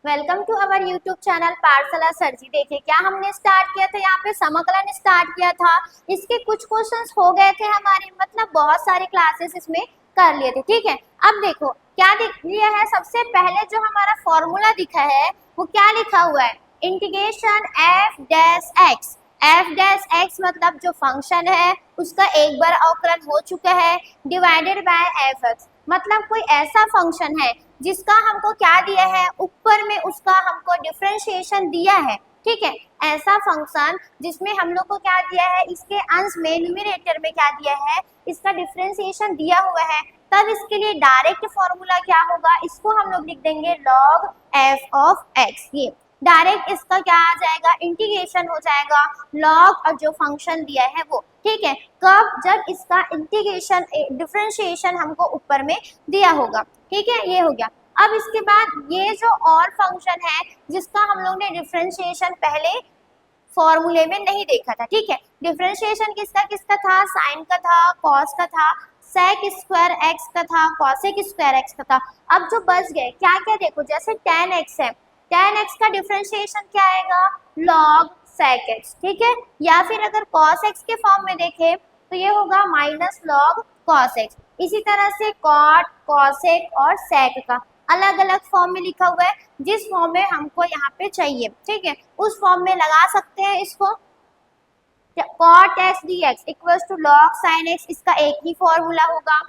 Welcome to our YouTube channel Pathshala sir ji. देखिए क्या हमने स्टार्ट किया था, यहाँ पे समाकलन स्टार्ट किया था। इसके कुछ क्वेश्चंस हो गए थे हमारे, मतलब बहुत सारे क्लासेस इसमें कर लिए थे। ठीक है, अब देखो क्या दिख लिया है। सबसे पहले जो हमारा फॉर्मूला दिखा है वो क्या लिखा हुआ है, integration F dash x. F dash x मतलब जो फंक्शन है उसका एक बार अवकलन हो चुका है, डिवाइडेड बाय एफ एक्स। मतलब कोई ऐसा फंक्शन है जिसका हमको क्या दिया है, ऊपर में उसका हमको डिफरेंशिएशन दिया है। ठीक है, ऐसा फंक्शन जिसमें हम लोग को क्या दिया है, इसके अंश में न्यूमरेटर में क्या दिया है, इसका डिफरेंशिएशन दिया हुआ है। तब इसके लिए डायरेक्ट फॉर्मूला क्या होगा, इसको हम लोग लिख देंगे log f ऑफ x। ये डायरेक्ट इसका क्या आ जाएगा, इंटीग्रेशन हो जाएगा log और जो फंक्शन दिया है वो। ठीक है, कब, जब इसका इंटीग्रेशन डिफरेंशिएशन हमको ऊपर में दिया होगा। ठीक है, ये हो गया। अब इसके बाद ये जो और फंक्शन है जिसका हम लोग ने डिफरेंशिएशन पहले फॉर्मूले में नहीं देखा था। ठीक है, डिफरेंशिएशन किसका किसका था, साइन का था, कॉस का था, sec स्क्वायर x का था, cosec स्क्वायर x का था। अब जो बच गए क्या क्या, देखो जैसे tan x है, tan x का डिफरेंशिएशन क्या आएगा, log sec x। ठीक है, या फिर अगर cos x के फॉर्म में देखें तो ये होगा माइनस log cos x। इसी तरह से cot, cosec और sec का अलग अलग फॉर्म में लिखा हुआ है, जिस फॉर्म में हमको यहाँ पे चाहिए। ठीक है, उस फॉर्म में लगा सकते हैं इसको। cot x dx equals to log sin x, इसका एक ही फॉर्मूला होगा।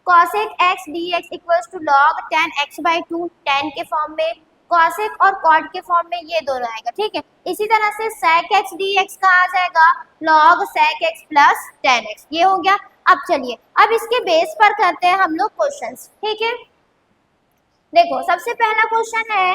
cosec x dx equals to log tan x by 2, tan के फॉर्म में, cosec और cot के फॉर्म में ये दोनों आएगा। ठीक है, इसी तरह से sec x dx का आ जाएगा log sec x plus tan x। ये हो गया। अब चलिए अब इसके बेस पर करते हैं हम लोग क्वेश्चंस। ठीक है, देखो सबसे पहला क्वेश्चन है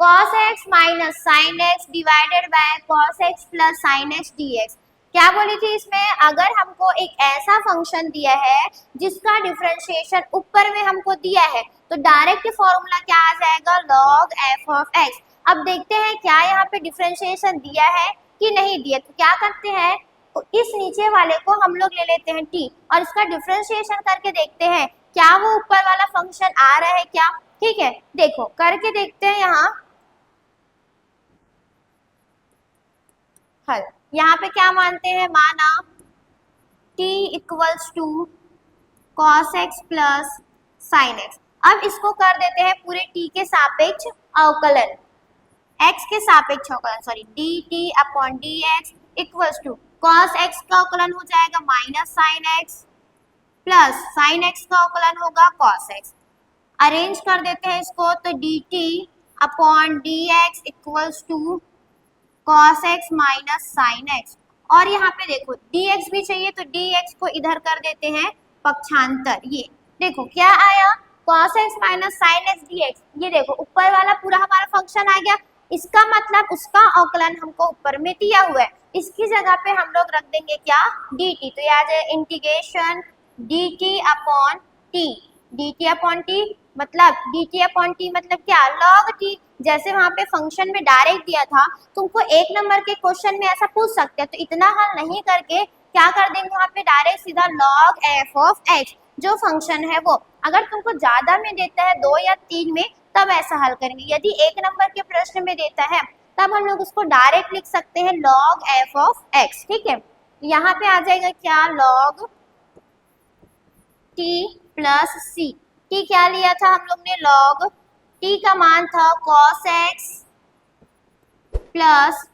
cos x minus sine x divided by cos x plus sine x dx। क्या बोली थी इसमें, अगर हमको एक ऐसा फंक्शन दिया है जिसका डिफरेंशिएशन ऊपर में हमको दिया है तो डायरेक्ट फॉर्मूला क्या आ जाएगा, log f ऑफ x। अब देखते हैं क्या यहाँ पे डिफरेंशिएशन दिया है कि नहीं दिया। तो क्या करते हैं, तो इस नीचे वाले को हम लोग ले लेते हैं t और इसका डिफरेंशिएशन करके देखते हैं क्या वो ऊपर वाला फंक्शन आ रहा है क्या। ठीक है, देखो करके देखते हैं। हल यहाँ पे क्या मानते हैं, माना t equals to cos x plus sine x. अब इसको कर देते हैं पूरे t के सापेक्ष अवकलन, x के सापेक्ष अवकलन sorry, dt upon dx equals to cos x का अवकलन हो जाएगा minus sine x plus sine x का अवकलन होगा कॉस एक्स। अरेंज कर देते हैं इसको, तो dt upon dx equals to cos x minus sine x। और यहाँ पे देखो dx भी चाहिए तो dx को इधर कर देते हैं पक्षांतर। ये देखो क्या आया, cos x minus sine x dx। ये देखो ऊपर वाला पूरा हमारा फंक्शन आ गया, इसका मतलब उसका अवकलन हमको ऊपर में दिया हुआ है। इसकी जगह पे हम लोग रख देंगे क्या, dt। तो ये आ जाए integration dt upon t। dt upon t मतलब dt अपॉन t मतलब क्या, log t। जैसे वहां पे फंक्शन में डायरेक्ट दिया था, तुमको एक नंबर के क्वेश्चन में ऐसा पूछ सकते हैं, तो इतना हल नहीं करके क्या कर देंगे वहां पे डायरेक्ट सीधा log f ऑफ x जो फंक्शन है वो। अगर तुमको ज्यादा में देता है 2 या 3 में तब ऐसा हल करेंगे। यदि एक नंबर के प्रश्न में देता है तब हम लोग उसको डायरेक्ट लिख सकते हैं log f ऑफ x। ठीक है, यहाँ पे आ जाएगा क्या, log t plus c। t क्या लिया था हम लोग ने, log t का मान था cos x plus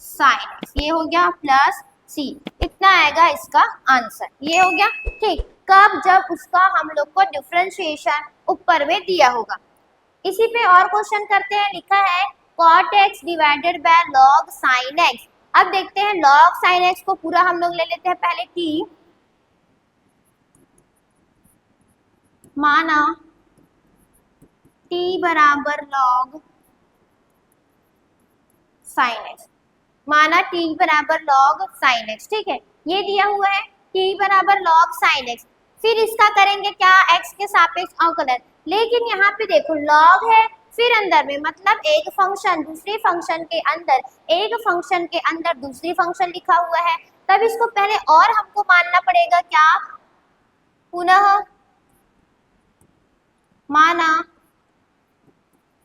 sine x. ये हो गया प्लस c, इतना आएगा इसका आंसर। ये हो गया। ठीक, कब, जब उसका हम लोग को डिफरेंशिएशन ऊपर में दिया होगा। इसी पे और क्वेश्चन करते हैं, लिखा है cot x divided bye log sin x। अब देखते हैं log sin x को पूरा हम लोग ले लेते हैं पहले t, माना t बराबर log sin x, माना t बराबर log sin x। ठीक है, ये दिया हुआ है t बराबर log sin x। फिर इसका करेंगे क्या, x के सापेक्ष अवकलन। लेकिन यहाँ पे देखो log है फिर अंदर में, मतलब एक फंक्शन दूसरे फंक्शन के अंदर, एक फंक्शन के अंदर दूसरी फंक्शन लिखा हुआ है, तब इसको पहले और हमको मानना पड़ेगा क्या, पुनः माना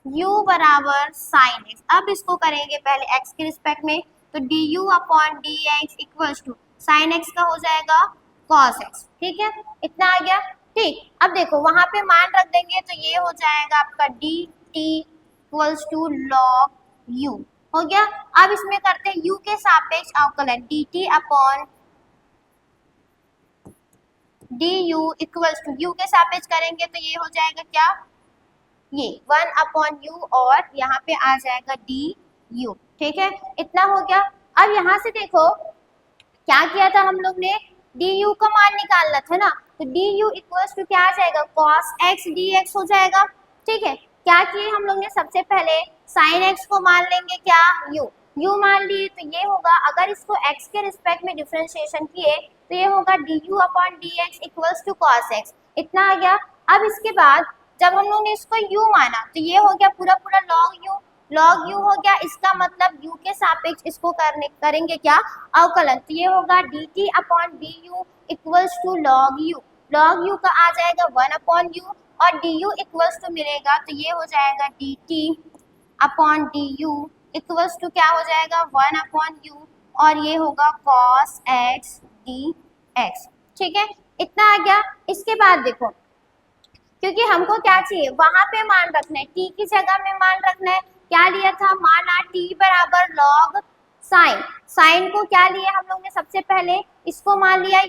u बराबर साइन एक्स। अब इसको करेंगे पहले x के रिस्पेक्ट में, तो du upon d x equals to sine x का हो जाएगा cos x। ठीक है, इतना आ गया। ठीक, अब देखो वहां पे मान रख देंगे तो ये हो जाएगा आपका d t equals to log u। हो गया। अब इसमें करते हैं u के सापेक्ष अवकलन, d t upon d u equals to u के सापेक्ष करेंगे तो ये हो जाएगा क्या, ये 1 अपॉन यू और यहाँ पे आ जाएगा डी यू। ठीक है, इतना हो गया। अब यहाँ से देखो क्या किया था हम लोग ने, डी यू का मान निकालना था ना, तो डी यू इक्वल्स टू क्या आ जाएगा, कॉस एक्स डी एक्स हो जाएगा। ठीक है, क्या किए हम लोग ने, सबसे पहले साइन एक्स को मान लेंगे क्या, यू मान लिए, तो ये होगा, अगर इसको x के रिस्पेक्ट में डिफरेंशिएशन किए तो ये होगा d u upon d x equals to cos x. इतना आ गया। अब इसके बाद जब हम लोग ने इसको u माना तो ये हो गया पूरा पूरा लॉग यू हो गया। इसका मतलब u के सापेक्ष इसको करेंगे क्या, अवकलन, तो ये होगा d t upon d u equals to log u का आ जाएगा 1 अपॉन यू और डी यू इक्वल्स टू मिलेगा तो ये हो जाएगा d t upon d u equals to क्या हो जाएगा 1 अपॉन यू और ये होगा cos x dx। ठीक है, इतना आ गया। इसके बाद देखो, क्योंकि हमको क्या चाहिए, वहां पे मान रखना है, t की जगह में मान रखना है। क्या लिया था, माना t बराबर log साइन को क्या लिया हम लोग ने, सबसे पहले इसको मान लिया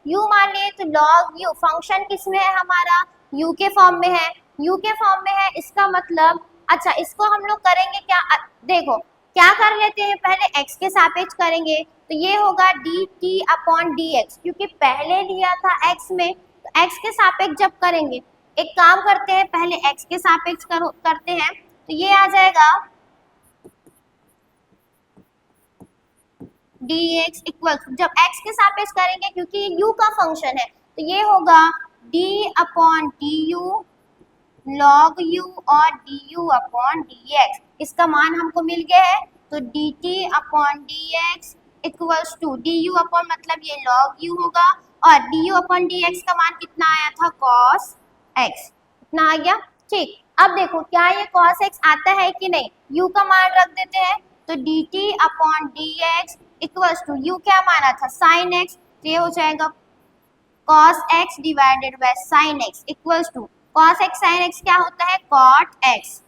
u मान लिए, तो log u फंक्शन किस में है हमारा, u के फॉर्म में है, इसका मतलब अच्छा इसको हम लोग करेंगे क्या, देखो क्या कर लेते हैं, पहले x के सापेक्ष करेंगे तो ये होगा d t upon d x, क्योंकि पहले लिया था x में, तो x के सापेक्ष जब करेंगे, एक काम करते हैं पहले x के सापेक्ष करते हैं, तो ये आ जाएगा dx इक्वल, जब x के सापेक्ष करेंगे क्योंकि ये u का फंक्शन है, तो ये होगा d upon d u log u और du अपॉन dx। इसका मान हमको मिल गया है, तो dt upon dx equals to du upon मतलब ये log u होगा और du अपॉन dx का मान कितना आया था, cos x। इतना आ गया। ठीक, अब देखो क्या ये cos x आता है कि नहीं, u का मान रख देते हैं, तो dt upon dx equals to u क्या माना था, sin x, तो ये हो जाएगा cos x divided by sin x equals to cos x sin x क्या होता है, cot x।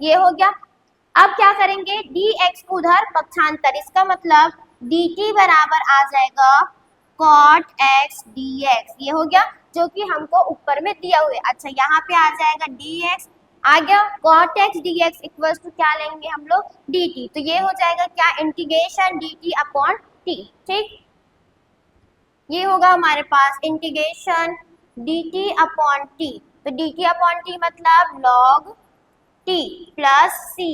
ये हो गया। अब क्या करेंगे, dx को उधर पक्षांतर, इसका मतलब dt बराबर आ जाएगा cot x dx। ये हो गया जो कि हमको ऊपर में दिया हुआ है। अच्छा यहाँ पे आ जाएगा dx, आ गया cot x dx equals to क्या लेंगे हम लोग, dt, तो ये हो जाएगा क्या, इंटीग्रेशन dt अपॉन t। ठीक, ये होगा हमारे पास इंटीग्रेशन dt अपॉन t, तो dt अपॉन t मतलब log t plus c,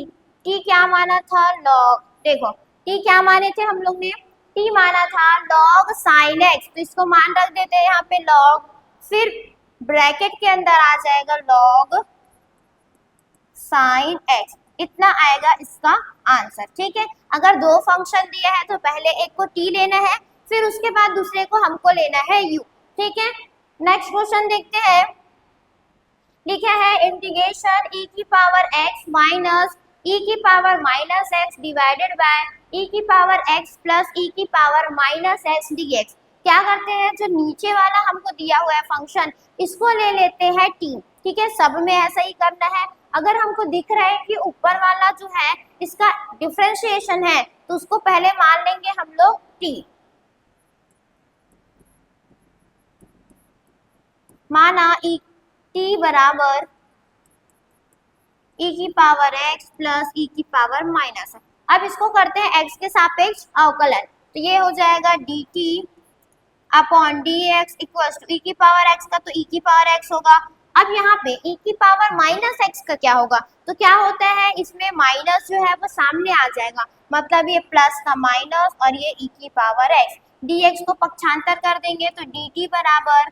t क्या माना था, log, देखो t क्या माने थे हम लोग ने, t माना था log sin x, तो इसको मान रख देते हैं यहाँ पे log, फिर ब्रैकेट के अंदर आ जाएगा log sin x। इतना आएगा इसका आंसर। ठीक है, अगर दो फंक्शन दिया है तो पहले एक को t लेना है, फिर उसके बाद दूसरे को हमको लेना है u। ठीक है, नेक्स्ट क्वेश्चन देखते हैं। लिखा है इंटीग्रेशन e की पावर x माइनस e की power minus x divided bye e की पावर x प्लस e की पावर माइनस x dx। क्या करते हैं, जो नीचे वाला हमको दिया हुआ है फंक्शन, इसको ले लेते हैं t। ठीक है, सब में ऐसा ही करना है। अगर हमको दिख रहा है कि ऊपर वाला जो है इसका डिफरेंशिएशन है, तो उसको पहले मान लेंगे हम लोग t। माना t बराबर e की पावर x प्लस e की पावर माइनस है। अब इसको करते हैं x के सापेक्ष अवकलन, तो ये हो जाएगा dt upon dx equals to e की पावर x का तो e की पावर x होगा। अब यहाँ पे e की पावर माइनस x का क्या होगा, तो क्या होता है, इसमें माइनस जो है वो सामने आ जाएगा, मतलब ये प्लस का माइनस और ये e की पावर x, dx को पक्षांतर कर देंगे तो dt बराबर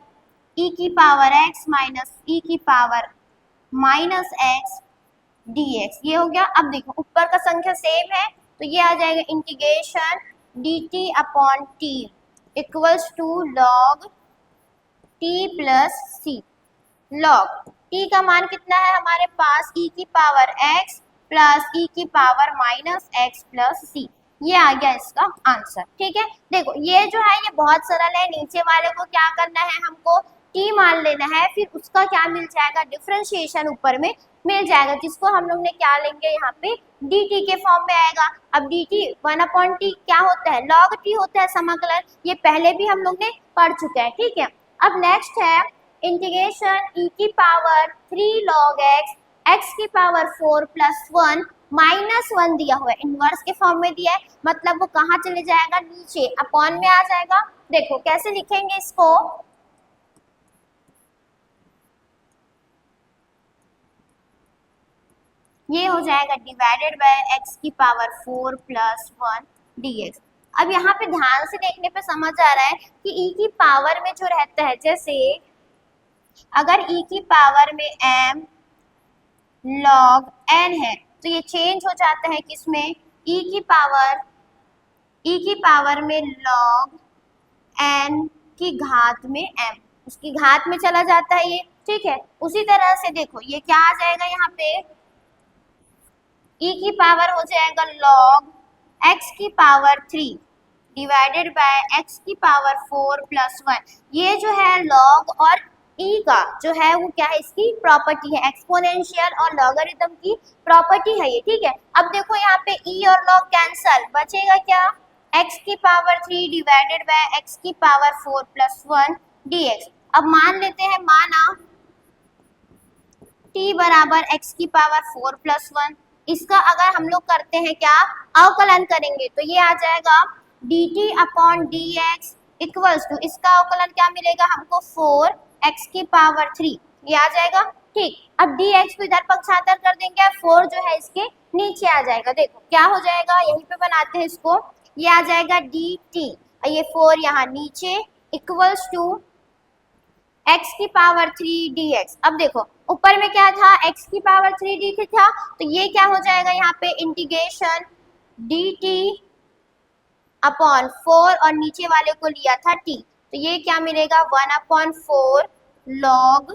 e की पावर x माइनस e की पावर माइनस x dx। ये हो गया। अब देखो ऊपर का संख्या सेम है, तो ये आ जाएगा integration dt upon t equals to log t plus c। log t का मान कितना है हमारे पास, e की पावर x प्लस e की power minus x plus c। ये आ गया इसका आंसर। ठीक है, देखो ये जो है ये बहुत सरल है। नीचे वाले को क्या करना है, हमको t मान लेना है, फिर उसका क्या मिल जाएगा, डिफरेंशिएशन ऊपर में मिल जाएगा, जिसको हम लोग ने क्या लेंगे यहाँ पे dt के फॉर्म में आएगा। अब dt 1/t क्या होता है, log t होता है समाकलन, ये पहले भी हम लोग ने पढ़ चुके हैं। ठीक है, अब नेक्स्ट है इंटीग्रेशन e की पावर 3 log x, x की पावर 4 प्लस 1 माइनस 1 दिया हुआ है, इनवर्स के फॉर्म में दिया है, मतलब वो कहाँ चले जाएगा, नीचे अपॉन में आ जाएगा। देखो कैसे लिखेंगे इसको, ये हो जाएगा डिवाइडेड बाय x की पावर 4 प्लस 1 dx। अब यहाँ पे ध्यान से देखने पे समझ आ रहा है कि e की पावर में जो रहता है, जैसे अगर e की पावर में m log n है तो ये चेंज हो जाता है किसमें, e की पावर में log n की घात में m, उसकी घात में चला जाता है ये। ठीक है, उसी तरह से देखो ये क्या आ जाएगा, यहाँ पे e की पावर हो जाएगा log x की पावर 3 डिवाइडेड बाय x की पावर 4 प्लस 1। ये जो है log और e का जो है वो क्या है, इसकी प्रॉपर्टी है, एक्सपोनेंशियल और लॉगरिथम की प्रॉपर्टी है ये। ठीक है, अब देखो यहाँ पे e और log कैंसल, बचेगा क्या, x की पावर 3 डिवाइडेड बाय x की पावर 4 प्लस 1 dx। अब मान लेते हैं, माना t बराबर x की पावर 4 प्लस 1, इसका अगर हम लोग करते हैं क्या, अवकलन करेंगे तो ये आ जाएगा dt upon dx equals to, इसका अवकलन क्या मिलेगा हमको, 4x की पावर 3, ये आ जाएगा। ठीक, अब dx को इधर पक्षांतर कर देंगे, 4 जो है इसके नीचे आ जाएगा। देखो क्या हो जाएगा, यहीं पे बनाते हैं इसको, ये आ जाएगा dt, ये 4 यहाँ नीचे इक्वल्स टू x की पावर 3 dx। अब देखो ऊपर में क्या था, x की पावर 3 dt था, तो ये क्या हो जाएगा यहाँ पे इंटीग्रेशन dt अपॉन 4 और नीचे वाले को लिया था t, तो ये क्या मिलेगा 1/4 log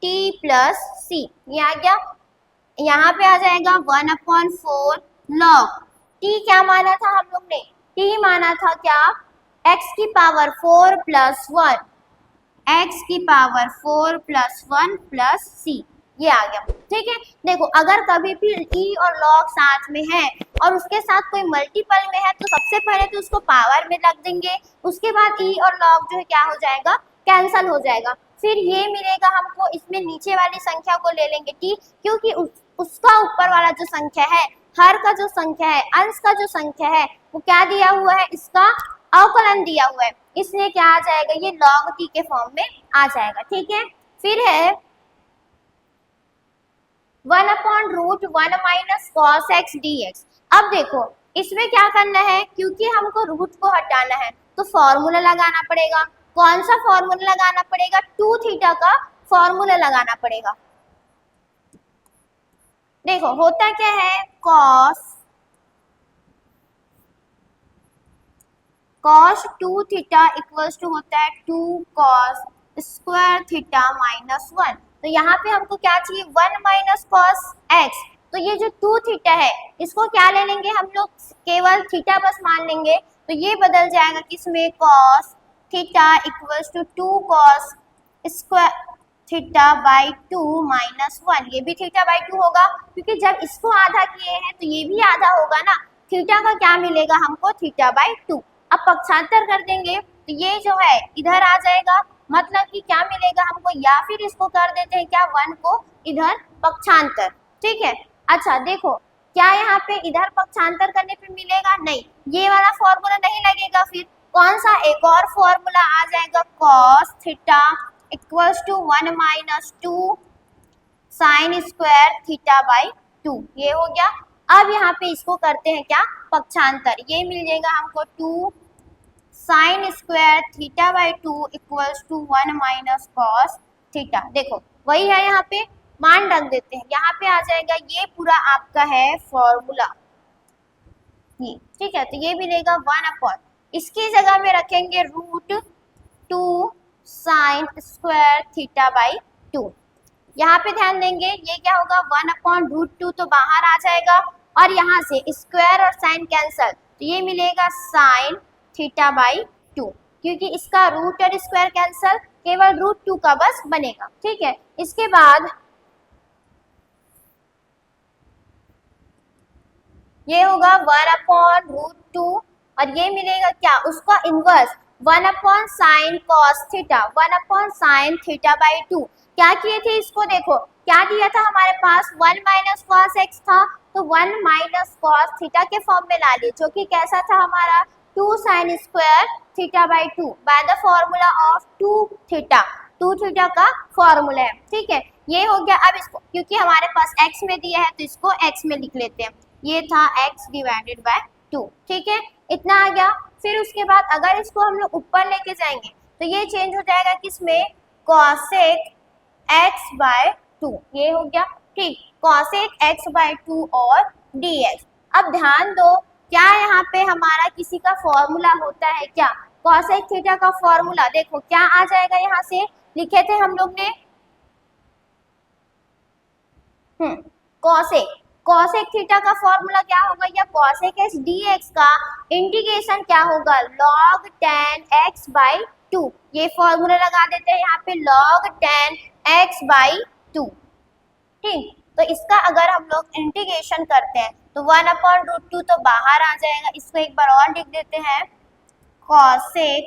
t प्लस c, ये आ गया। यहाँ पे आ जाएगा 1/4 log t, क्या माना था हम लोग ने, t माना था क्या, x की पावर 4 प्लस 1, x की पावर 4 प्लस 1 प्लस c, ये आ गया। ठीक है, देखो अगर कभी भी e और log साथ में है और उसके साथ कोई मल्टीपल में है तो सबसे पहले तो उसको पावर में रख देंगे, उसके बाद e और log जो है क्या हो जाएगा, कैंसल हो जाएगा, फिर ये मिलेगा हमको, इसमें नीचे वाली संख्या को ले लेंगे t, क्योंकि उसका ऊपर वाला जो संख्या है, हर का जो संख्या है, अंश का जो संख्या है, वो क्या दिया हुआ है, इसका अवकलन दिया हुआ है, इसलिए क्या आ जाएगा, ये log t के फॉर्म में आ जाएगा। ठीक है, फिर है 1/√1 माइनस cos x dx। अब देखो इसमें क्या करना है, क्योंकि हमको रूट को हटाना है तो फॉर्मूला लगाना पड़ेगा। कौन सा फॉर्मूला लगाना पड़ेगा, 2 थीटा का फॉर्मूला लगाना पड़ेगा। देखो होता क्या है, cos 2 थीटा इक्वल्स टू होता है 2 cos स्क्वायर थीटा माइनस 1, तो यहाँ पे हमको क्या चाहिए, 1 माइनस cos x, तो ये जो 2 थीटा है इसको क्या ले लेंगे हम लोग, केवल थीटा बस मान लेंगे, तो ये बदल जाएगा किसमें, cos theta equals to 2 cos square theta by 2 minus 1, ये भी थीटा बाई 2 होगा, क्योंकि जब इसको आधा किए हैं तो ये भी आधा होगा ना, थीटा का क्या मिलेगा हमको, थीटा बाई 2। अब पक्षांतर कर देंगे तो ये जो है इधर आ जाएगा, मतलब कि क्या मिलेगा हमको, या फिर इसको कर देते हैं क्या, 1 को इधर पक्षांतर। ठीक है, अच्छा देखो क्या यहाँ पे इधर पक्षांतर करने पे मिलेगा, नहीं, ये वाला फॉर्मूला नहीं लगेगा, फिर कौन सा एक और फॉर्मूला आ जाएगा, cos theta equals to 1 minus 2 sine square theta by 2, ये हो गया। अब यहाँ पे इसको करते हैं क्या, पक्षांतर, ये मिल जाएगा हमको 2 sine square theta by 2 equals to 1 minus cos theta. देखो वही है, यहाँ पे मान रख देते हैं, यहाँ पे आ जाएगा, ये पूरा आपका है फॉर्मूला, ये ठीक है, तो ये मिलेगा 1/, इसकी जगह में रखेंगे √2 साइन स्क्वायर थीटा बाई 2। यहाँ पे ध्यान देंगे, ये क्या होगा 1/√2 तो बाहर आ जाएगा, और यहाँ से स्क्वायर और साइन कैंसल, तो ये मिलेगा साइन θ/2, क्योंकि इसका रूट और स्क्वायर कैंसल, केवल √2 का बस बनेगा। ठीक है, इसके बाद ये होगा 1/√2, और ये मिलेगा क्या, उसका इनवर्स 1/sin cos θ, 1/sin θ/2। क्या किए थे इसको, देखो क्या दिया था हमारे पास, 1 माइनस कॉस एक्स था, तो 1 माइनस कॉस थीटा के फॉर्म में ला लिए, जो कि कैसा था हमारा 2 sin square θ/2 by the formula of 2 theta का फॉर्मूला है। ठीक है, ये हो गया। अब इसको क्योंकि हमारे पास x में दिया है तो इसको x में लिख लेते हैं, ये था x डिवाइडेड बाय 2। ठीक है, इतना आ गया। फिर उसके बाद अगर इसको हम लोग ऊपर लेके जाएंगे तो ये चेंज हो जाएगा किसमें, cosec x/2, ये हो गया। ठीक, cosec x/2 और dx। अब ध्यान दो, क्या यहाँ पे हमारा किसी का फॉर्मूला होता है क्या, cosec थीटा का फॉर्मूला देखो क्या आ जाएगा, यहाँ से लिखे थे हम लोग ने cosec थीटा का फॉर्मूला क्या होगा, या cosec x dx का इंटीग्रेशन क्या होगा, log tan x/2। ये फॉर्मूला लगा देते हैं यहाँ पे, log tan x/2। ठीक, तो इसका अगर हम लोग इंटीग्रेशन करते हैं तो 1/√2 तो बाहर आ जाएगा, इसको एक बार और लिख देते हैं, cosec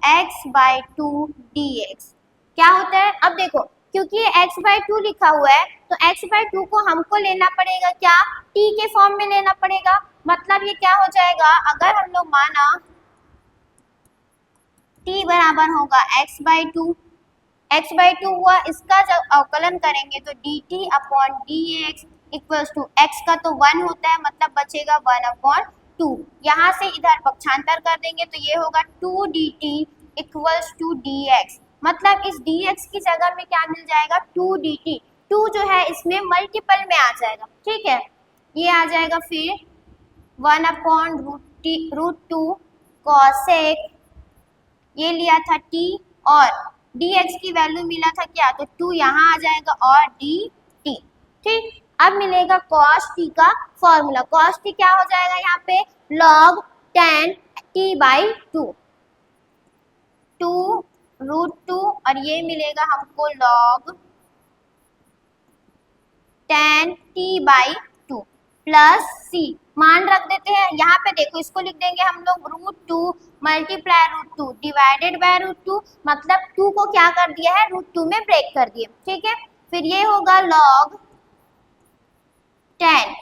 x/2 dx क्या होता है। अब देखो क्योंकि ये x/2 लिखा हुआ है तो x/2 को हमको लेना पड़ेगा क्या, t के फॉर्म में लेना पड़ेगा। मतलब ये क्या हो जाएगा, अगर हम लोग माना t बराबर होगा x/2 हुआ, इसका जब अवकलन करेंगे तो dt/dx इक्वल्स टू x का तो 1 होता है, मतलब बचेगा 1/2। यहाँ से इधर पक्षांतर कर देंगे तो ये होगा 2 dt इक्वल्स टू dx, मतलब इस dx की जगह में क्या मिल जाएगा 2 dt। 2 जो है इसमें मल्टीपल में आ जाएगा। ठीक है, ये आ जाएगा फिर 1/√2 cosec, ये लिया था t, और dx की वैल्यू मिला था क्या, तो 2 यहाँ आ जाएगा और dt। ठीक, अब मिलेगा cos t का फॉर्मूला, cos t क्या हो जाएगा यहाँ पे, log tan t/2, 2√2, और ये मिलेगा हमको log tan t/2 plus c, मान रख देते हैं यहाँ पे, देखो इसको लिख देंगे हम लोग √2 मल्टीप्लाई √2 डिवाइडेड बाय √2, मतलब 2 को क्या कर दिया है, √2 में ब्रेक कर दिए। ठीक है, फिर ये होगा log tan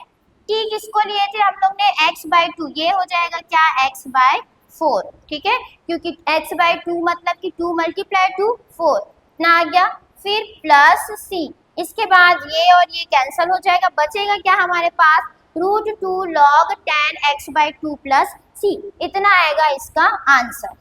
t, किसको लिए थे हम लोग ने, x/2, ये हो जाएगा क्या x/4। ठीक है, क्योंकि x/2 मतलब कि 2 मल्टीप्लाई 2 4 ना आ गया, फिर प्लस c, इसके बाद ये और ये कैंसिल हो जाएगा, बचेगा क्या हमारे पास √2 log tan x/2 plus c, इतना आएगा इसका आंसर।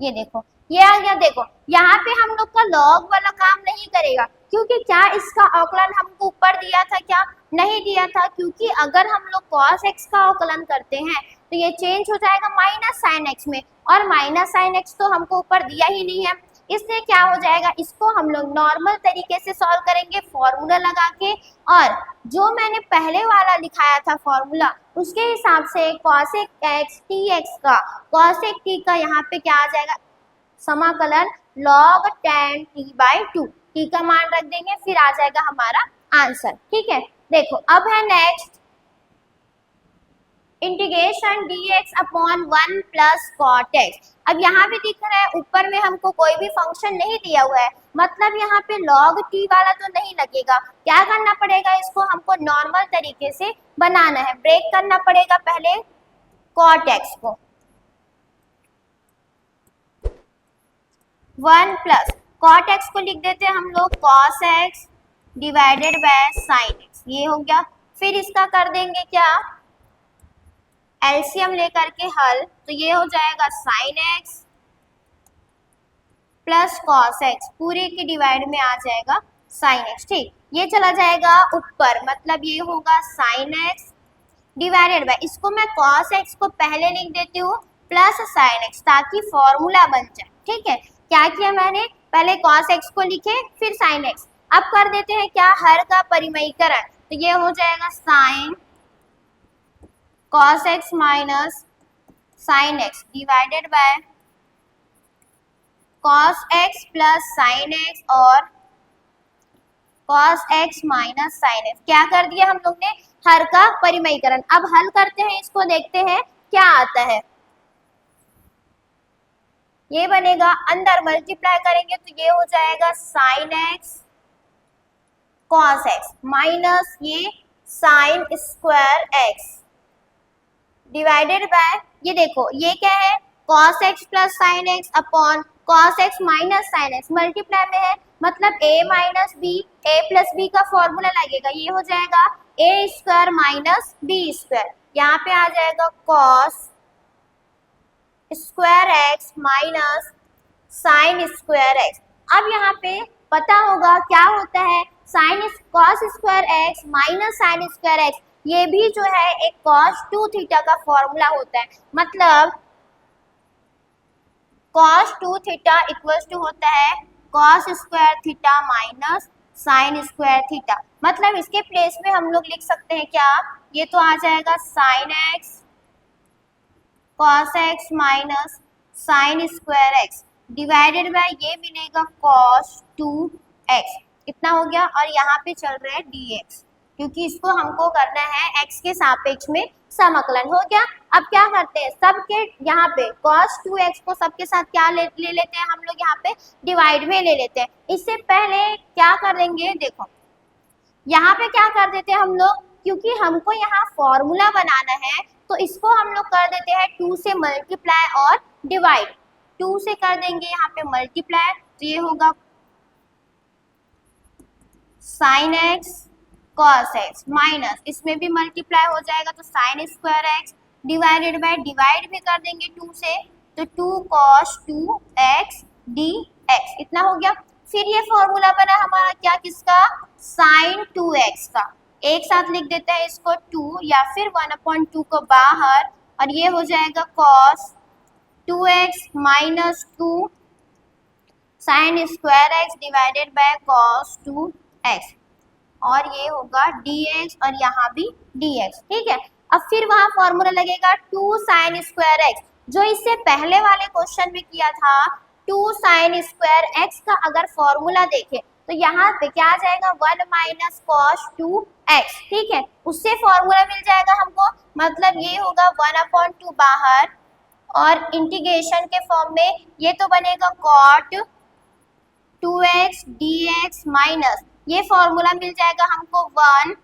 ये देखो ये आ गया। देखो यहाँ पे हम लोग का लॉग वाला काम नहीं करेगा, क्योंकि क्या इसका अवकलन हमको ऊपर दिया था क्या, नहीं दिया था, क्योंकि अगर हम लोग cos x का अवकलन करते हैं तो ये चेंज हो जाएगा माइनस साइन x में, और माइनस साइन x तो हमको ऊपर दिया ही नहीं है, इसलिए क्या हो जाएगा, इसको हम लोग नॉर्मल तरीके से सॉल्व करेंगे फॉर्मूला लगा के, और जो मैंने पहले वाला लिखाया था फॉर्मूला उसके हिसाब से cosec x tx का cosec t का यहाँ पे क्या आ जाएगा, समाकलन log tan t/2, t का मान रख देंगे, फिर आ जाएगा हमारा आंसर। ठीक है, देखो अब है next integration dx/1 plus cot x। अब यहाँ भी दिख रहा है ऊपर में हमको कोई भी फंक्शन नहीं दिया हुआ है, मतलब यहाँ पे log t वाला तो नहीं लगेगा, क्या करना पड़ेगा, इसको हमको नॉर्मल तरीके से बनाना है, ब्रेक करना पड़ेगा पहले cot x को, 1 प्लस cot x को लिख देते हैं हम लोग cos x divided by sin x, ये हो गया। फिर इसका कर देंगे क्या, एलसीएम लेकर के हल, तो ये हो जाएगा sin x plus cos x, पूरे के डिवाइड में आ जाएगा sin x। ठीक, ये चला जाएगा ऊपर, मतलब ये होगा sin x डिवाइडेड बाय, इसको मैं cos x को पहले लिख देती हूँ प्लस sin x, ताकि फॉर्मूला बन जाए। ठीक है, क्या किया मैंने, पहले cos x को लिखे फिर sin x, अब कर देते हैं क्या, हर का परिमयीकरण, तो ये हो जाएगा sine cos x minus sine x divided by cos x plus sine x और cos x minus sine x। क्या कर दिया हम लोग ने, हर का परिमयीकरण। अब हल करते हैं, इसको देखते हैं क्या आता है। ये बनेगा, अंदर मल्टीप्लाई करेंगे तो ये हो जाएगा sine x cos x minus ये sine square x divided by, ये देखो ये क्या है, cos x plus sine x upon cos x minus sine x, multiply में है मतलब a minus B, a plus B का फॉर्मूला लगेगा, ये हो जाएगा a square minus B square. यहाँ पे आ जाएगा cos square x minus sine square x। अब यहाँ पे पता होगा क्या होता है, sine cos square x minus sine square x, ये भी जो है एक cos 2 थीटा का फॉर्मूला होता है। मतलब cos 2 थीटा इक्वल्स टू होता है cos square theta minus sine square theta. मतलब इसके प्लेस में हम लोग लिख सकते हैं क्या, ये तो आ जाएगा sine x cos x minus sine square x divided by ये मिलेगा cos 2x, इतना हो गया। और यहाँ पे चल रहा है dx, क्योंकि इसको हमको करना है x के सापेक्ष में समाकलन, हो गया। अब क्या करते हैं, सबके यहाँ पे cos 2x को सबके साथ क्या ले लेते हैं हम लोग, यहाँ पे डिवाइड में ले लेते हैं। इससे पहले क्या करेंगे, देखो यहाँ पे क्या कर देते हैं हम लोग, क्योंकि हमको यहाँ फॉर्मूला बनाना है तो इसको हम लोग कर देते हैं 2 से मल्टीप्लाई और डिवाइड। 2 से कर देंगे यहाँ पे मल्टीप्लाई, तो ये होगा sine x cos x minus, इसमें भी मल्टीप्लाई हो जाएगा तो sine square x divided by, divide भी कर देंगे 2 से तो 2 cos 2x dx, इतना हो गया। फिर ये फॉर्मूला बना हमारा क्या, किसका, साइन 2x का, एक साथ लिख देते हैं इसको 2 या फिर 1/2 को बाहर, और ये हो जाएगा cos 2x minus 2 sine square x divided by cos 2x, और ये होगा dx और यहाँ भी dx, ठीक है। अब फिर वहां फॉर्मूला लगेगा 2 साइन स्क्वायर एक्स, जो इससे पहले वाले क्वेश्चन में किया था 2 साइन स्क्वायर एक्स का अगर फॉर्मूला देखें तो यहाँ पे क्या आ जाएगा 1 माइनस cos 2x, ठीक है, उससे फॉर्मूला मिल जाएगा हमको। मतलब ये होगा 1/2 बाहर और इंटीग्रेशन के फॉर्म में ये तो बनेगा cot 2x dx माइनस, ये फॉर्मूला मिल जाएगा हमको 1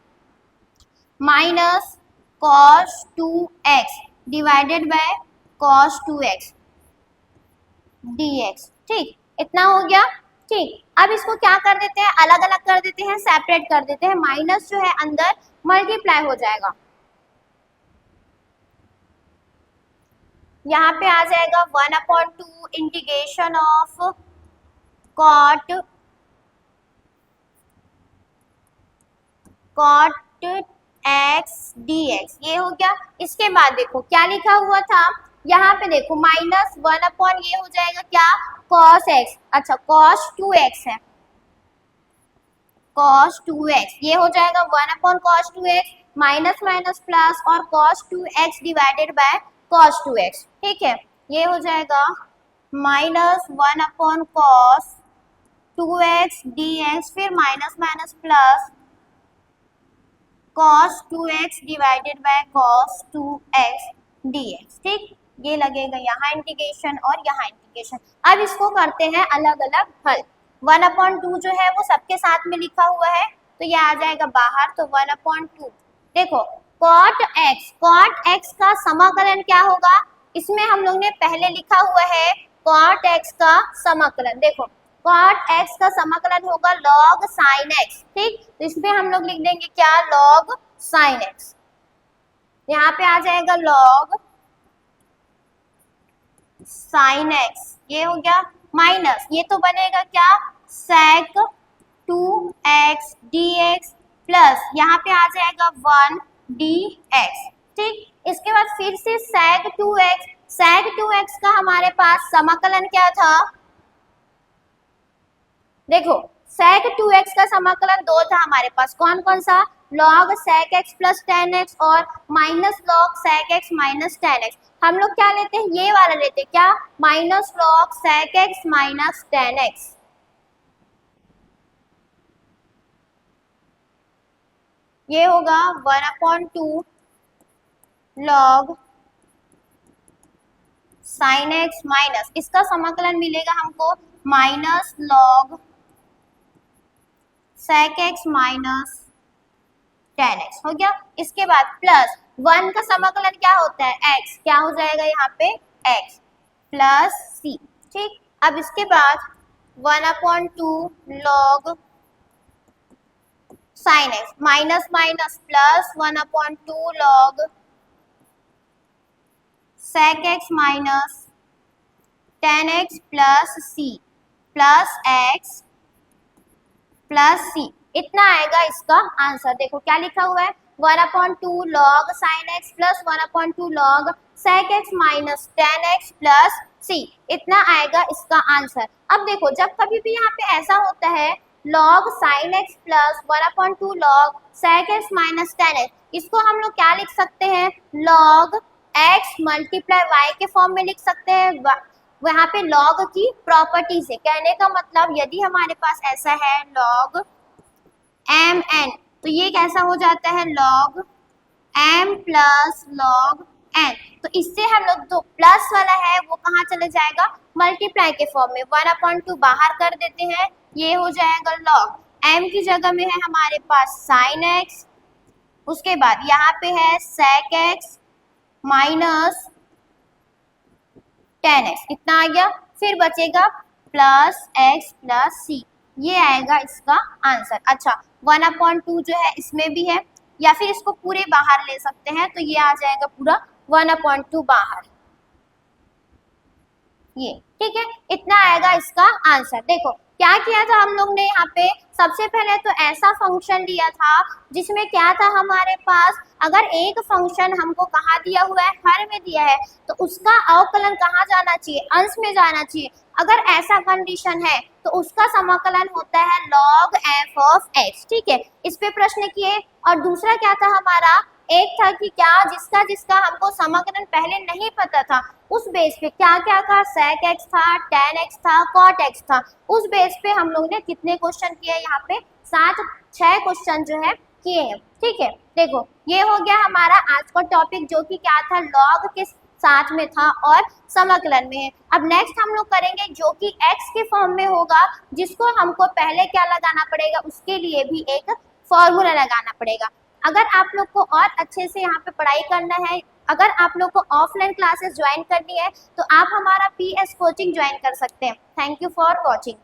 minus cos 2x divided by cos 2x dx, ठीक, इतना हो गया, ठीक। अब इसको क्या कर देते हैं, अलग अलग कर देते हैं, सेपरेट कर देते हैं, माइनस जो है अंदर मल्टीप्लाई हो जाएगा, यहाँ पे आ जाएगा 1/2 integration of cot x dx, ये हो गया। इसके बाद देखो क्या लिखा हुआ था, यहाँ पे देखो माइनस 1 ये हो जाएगा क्या, cos x, अच्छा cos 2x है, cos 2x ये हो जाएगा 1/cos 2x minus minus plus और cos 2x divided by cos 2x, ठीक है, ये हो जाएगा माइनस 1/cos 2x dx, फिर minus minus plus cos 2x divided by cos 2x dx, ठीक, ये लगेगा यहाँ इंटीग्रेशन और यहाँ इंटीग्रेशन। अब इसको करते हैं अलग अलग हल। 1/2 जो है वो सबके साथ में लिखा हुआ है तो ये आ जाएगा बाहर, तो 1/2 देखो cot x का समाकलन क्या होगा, इसमें हम लोग ने पहले लिखा हुआ है cot x का समाकलन, देखो cot x का समाकलन होगा log sin x, ठीक, तो इसमें हम लोग लिख देंगे क्या, log sin x, यहाँ पे आ जाएगा log sin x, ये हो गया माइनस, ये तो बनेगा क्या, sec 2x dx प्लस यहाँ पे आ जाएगा 1 dx, ठीक। इसके बाद फिर से sec 2x का हमारे पास समाकलन क्या था, देखो sec 2x का समाकलन 2 था हमारे पास, कौन कौन सा, log sec x plus tan x और minus log sec x minus tan x। हम लोग क्या लेते हैं, ये वाला लेते हैं, क्या, minus log sec x minus tan x। ये होगा 1/2 log sin x माइनस, इसका समाकलन मिलेगा हमको minus log sec x minus tan x, हो गया। इसके बाद प्लस 1 का समाकलन क्या होता है, x, क्या हो जाएगा यहाँ पे x प्लस c, ठीक। अब इसके बाद 1/2 log sin x minus minus plus 1/2 log sec x minus tan x plus c plus x plus c, इतना आएगा इसका आंसर। देखो क्या लिखा हुआ है, 1/2 log sin x plus 1/2 log sec x minus tan x plus c, इतना आएगा इसका आंसर। अब देखो जब कभी भी यहाँ पे ऐसा होता है log sin x plus 1/2 log sec x minus tan x, इसको हम लोग क्या लिख सकते हैं, log x मल्टीप्लाई y के फॉर्म में लिख सकते हैं। वहाँ पे log की प्रॉपर्टी से, कहने का मतलब यदि हमारे पास ऐसा है log mn, तो ये कैसा हो जाता है log m plus log n, तो इससे हम लोग जो प्लस वाला है वो कहाँ चले जाएगा, मल्टीप्लाई के फॉर्म में, 1/2 बाहर कर देते हैं, ये हो जाएगा log m की जगह में है हमारे पास sin x, उसके बाद यहाँ पे है sec x minus tan x, इतना आ गया। फिर बचेगा प्लस x प्लस c, ये आएगा इसका आंसर। अच्छा 1/2 जो है इसमें भी है, या फिर इसको पूरे बाहर ले सकते हैं, तो ये आ जाएगा पूरा 1/2 बाहर, ये ठीक है, इतना आएगा इसका आंसर। देखो क्या किया था हम लोग ने यहाँ पे, सबसे पहले तो ऐसा फंक्शन लिया था जिसमें क्या था हमारे पास, अगर एक फंक्शन हमको कहाँ दिया हुआ है, हर में दिया है, तो उसका अवकलन कहाँ जाना चाहिए, अंश में जाना चाहिए। अगर ऐसा कंडीशन है तो उसका समाकलन होता है log f of x, ठीक है, इस पे प्रश्न किए। और दूसरा क्या था हमारा, एक था कि क्या जिसका जिसका हमको समाकलन पहले नहीं पता था, उस बेस पे क्या क्या था, sec x था, tan x था, cot x था, उस बेस पे हम लोग ने कितने क्वेश्चन किए, यहाँ पे 6 क्वेश्चन जो है किए हैं, ठीक है। देखो ये हो गया हमारा आज का टॉपिक, जो कि क्या था, log के साथ में था और समाकलन में है। अब नेक्स्ट हम लोग करेंगे जो कि x के फॉर्म में होगा, जिसको हमको पहले क्या लगाना पड़ेगा, उसके लिए भी एक फॉर्मूला लगाना पड़ेगा। अगर आप लोग को और अच्छे से यहाँ पे पढ़ाई करना है, अगर आप लोग को ऑफलाइन क्लासेस ज्वाइन करनी है, तो आप हमारा PS कोचिंग ज्वाइन कर सकते हैं। Thank you for watching.